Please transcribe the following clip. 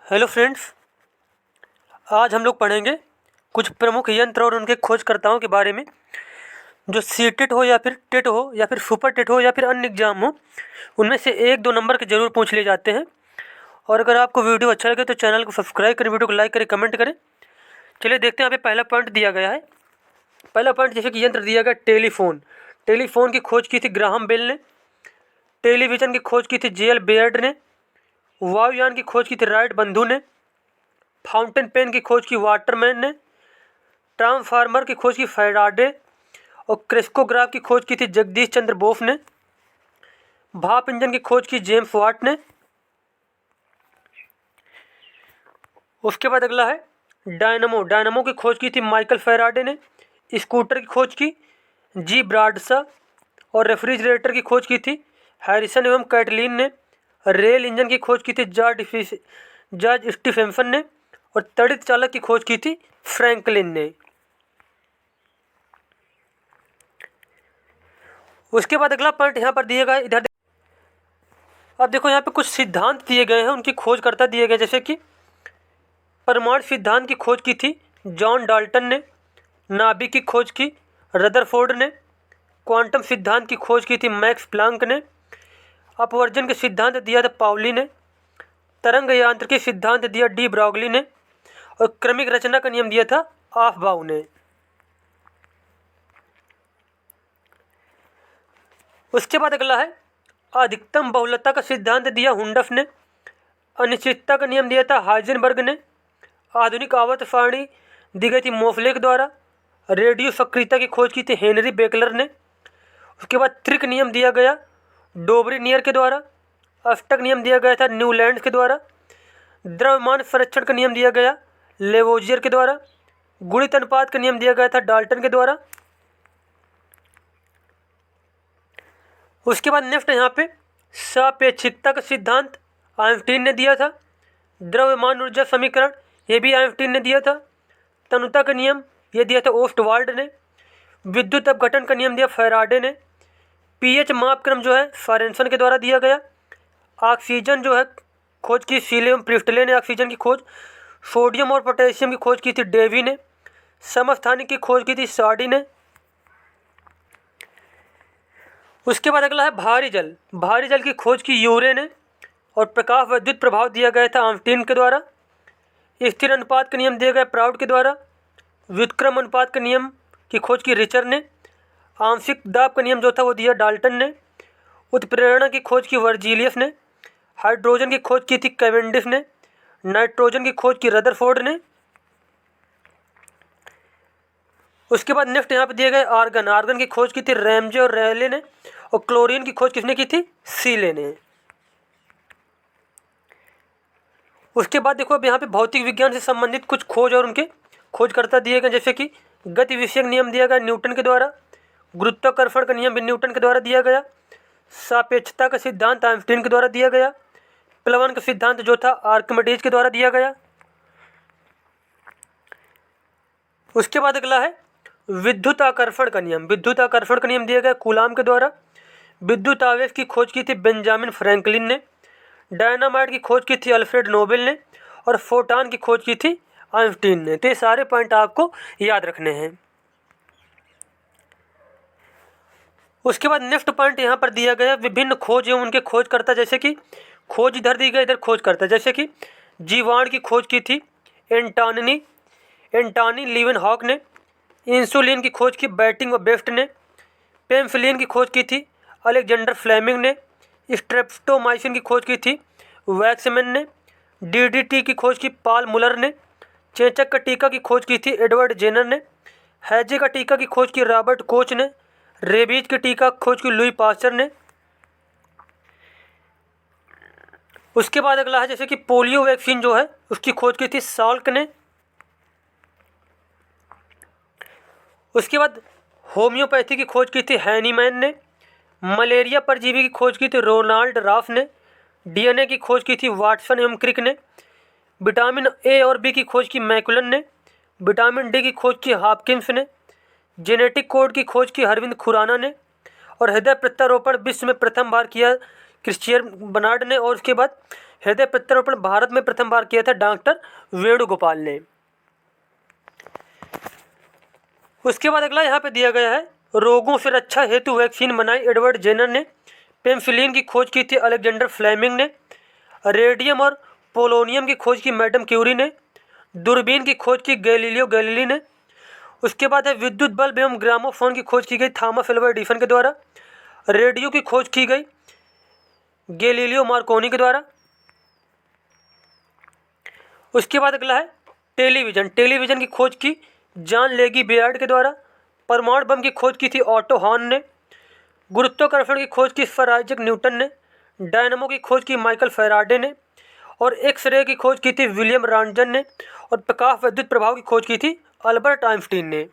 Hello friends, आज हम लोग पढ़ेंगे कुछ प्रमुख यंत्र और उनके खोजकर्ताओं के बारे में जो सीटेट हो या फिर टेट हो या फिर सुपर टेट हो या फिर अन्य एग्जाम हो, उनमें से 1-2 नंबर के जरूर पूछ लिए जाते हैं। और अगर आपको वीडियो अच्छा लगे तो चैनल को सब्सक्राइब करें, वीडियो को लाइक करें, कमेंट करें। चलिए देखते हैं। यहाँ पे पहला पॉइंट दिया गया है। पहला पॉइंट जैसे कि यंत्र दिया गया टेलीफोन। टेलीफोन की खोज की थी ग्राहम बेल ने। टेलीविज़न की खोज की थी जे.एल. बेयर्ड ने। वायुयान की खोज की थी राइट बंधु ने। फाउंटेन पेन की खोज की वाटरमैन ने। ट्रांसफार्मर की खोज की फैराडे और क्रेस्कोग्राफ की खोज की थी जगदीश चंद्र बोस ने। भाप इंजन की खोज की जेम्स वाट ने। उसके बाद अगला है डायनमो। डायनमो की खोज की थी माइकल फैराडे ने। स्कूटर की खोज की जी ब्राडशा और रेफ्रिजरेटर की खोज की थी हैरिसन एवं कैटलीन ने। रेल इंजन की खोज की थी जॉर्ज स्टीफेंसन ने और तड़ित चालक की खोज की थी फ्रैंकलिन ने। उसके बाद अगला पॉइंट यहाँ पर दिए गए, इधर अब देखो यहाँ पे कुछ सिद्धांत दिए गए हैं, उनकी खोजकर्ता दिए गए। जैसे कि परमाणु सिद्धांत की खोज की थी जॉन डाल्टन ने। नाभिक की खोज की रदरफोर्ड ने। क्वांटम सिद्धांत की खोज की थी मैक्स प्लांक ने। अपवर्जन के सिद्धांत दिया था पाउली ने। तरंग यांत्रिकी सिद्धांत दिया डी ब्रॉगली ने और क्रमिक रचना का नियम दिया था ऑफबाउ ने। उसके बाद अगला है अधिकतम बहुलता का सिद्धांत दिया हुंडफ ने। अनिश्चितता का नियम दिया था हाइजेनबर्ग ने। आधुनिक आवर्त सारणी दी गई थी मोफले के द्वारा। रेडियो सक्रियता की खोज की थी हेनरी बेकलर ने। उसके बाद त्रिक नियम दिया गया डोबरीनियर के द्वारा। अष्टक नियम दिया गया था न्यूलैंड के द्वारा। द्रव्यमान संरक्षण का नियम दिया गया लेवोजियर के द्वारा। गुणित अनुपात का नियम दिया गया था डाल्टन के द्वारा। उसके बाद नेक्स्ट यहाँ पे सापेक्षिकता का सिद्धांत आइंस्टीन ने दिया था। द्रव्यमान ऊर्जा समीकरण ये भी आइंस्टीन ने दिया था। तनुता का नियम ये दिया था ओस्टवाल्ड ने। विद्युत अपघटन का नियम दिया फैराडे ने। पीएच मापक्रम जो है फॉरेंसन के द्वारा दिया गया। ऑक्सीजन जो है खोज की सीले एवं प्रिस्टले ने ऑक्सीजन की खोज। सोडियम और पोटेशियम की खोज की थी डेवी ने। समस्थानिक की खोज की थी सार्डी ने। उसके बाद अगला है भारी जल। भारी जल की खोज की यूरे ने और प्रकाश विद्युत प्रभाव दिया गया था आइंस्टीन के द्वारा। स्थिर अनुपात का नियम दिया गया प्राउड के द्वारा। व्युत्क्रम अनुपात का नियम की खोज की रिचर ने। आंशिक दाब का नियम जो था वो दिया डाल्टन ने। उत्प्रेरणा की खोज की वर्जीलियस ने। हाइड्रोजन की खोज की थी कैवेंडिश ने। नाइट्रोजन की खोज की रदरफोर्ड ने। उसके बाद नेक्स्ट यहाँ पे दिए गए आर्गन। आर्गन की खोज की थी रैमजे और रेले ने और क्लोरीन की खोज किसने की थी सीले ने। उसके बाद देखो अब यहाँ पे भौतिक विज्ञान से संबंधित कुछ खोज और उनके खोजकर्ता दिए गए। जैसे कि गति विषयक नियम दिया गया न्यूटन के द्वारा। गुरुत्वाकर्षण का नियम भी न्यूटन के द्वारा दिया गया। सापेक्षता का सिद्धांत आइंस्टीन के द्वारा दिया गया। प्लवन का सिद्धांत जो था आर्किमिडीज के द्वारा दिया गया। उसके बाद अगला है विद्युत आकर्षण का नियम। विद्युत आकर्षण का नियम दिया गया कूलाम के द्वारा। विद्युत आवेश की खोज की थी बेंजामिन फ्रैंकलिन ने। डायनामाइट की खोज की थी अल्फ्रेड नोबेल ने और फोटॉन की खोज की थी आइंस्टीन ने। तो ये सारे पॉइंट आपको याद रखने हैं। उसके बाद नेक्स्ट पॉइंट यहाँ पर दिया गया विभिन्न खोज एवं उनके खोजकर्ता। जैसे कि खोज इधर दी गई, इधर खोजकर्ता। जैसे कि जीवाणु की खोज की थी एंटॉनी लीवेनहॉक ने। इंसुलिन की खोज की बैटिंग और बेस्ट ने। पेनिसिलिन की खोज की थी अलेक्जेंडर फ्लेमिंग ने। स्ट्रेप्टोमाइसिन की खोज की थी वैक्समैन ने। डीडीटी की खोज की पॉल मुलर ने। चेचक का टीका की खोज की थी एडवर्ड जेनर ने। हैजे का टीका की खोज की रॉबर्ट कोच ने। रेबीज के टीका खोज की लुई पास्चर ने। उसके बाद अगला है जैसे कि पोलियो वैक्सीन जो है उसकी खोज की थी साल्क ने। उसके बाद होम्योपैथी की खोज की थी हैनीमैन ने। मलेरिया परजीवी की खोज की थी रोनाल्ड राफ ने। डीएनए की खोज की थी वाटसन एवं क्रिक ने। विटामिन ए और बी की खोज की मैकुलन ने। विटामिन डी की खोज की हॉपकिंस ने। जेनेटिक कोड की खोज की अरविंद खुराना ने और हृदय प्रत्यारोपण विश्व में प्रथम बार किया क्रिश्चियन बर्नार्ड ने। और उसके बाद हृदय प्रत्यारोपण भारत में प्रथम बार किया था डॉक्टर वेणुगोपाल ने। उसके बाद अगला यहाँ पे दिया गया है, रोगों से रक्षा हेतु वैक्सीन बनाई एडवर्ड जेनर ने। पेनिसिलिन की खोज की थी अलेक्जेंडर फ्लेमिंग ने। रेडियम और पोलोनियम की खोज की मैडम क्यूरी ने। दूरबीन की खोज की गैलीलियो गैलीली ने। उसके बाद है विद्युत बल्ब एवं ग्रामोफोन की खोज की गई थॉमस अल्वा एडिसन के द्वारा। रेडियो की खोज की गई गैलीलियो मार्कोनी के द्वारा। उसके बाद अगला है टेलीविज़न। टेलीविज़न की खोज की जॉन लेगी बेयर्ड के द्वारा। परमाणु बम की खोज की थी ऑटो हॉर्न ने। गुरुत्वाकर्षण की खोज की सर आइजैक न्यूटन ने। डायनामो की खोज की माइकल फैराडे ने। और एक्सरे की खोज की थी विलियम रॉन्टजन ने। और प्रकाश विद्युत प्रभाव की खोज की थी अल्बर्ट आइंस्टीन ने।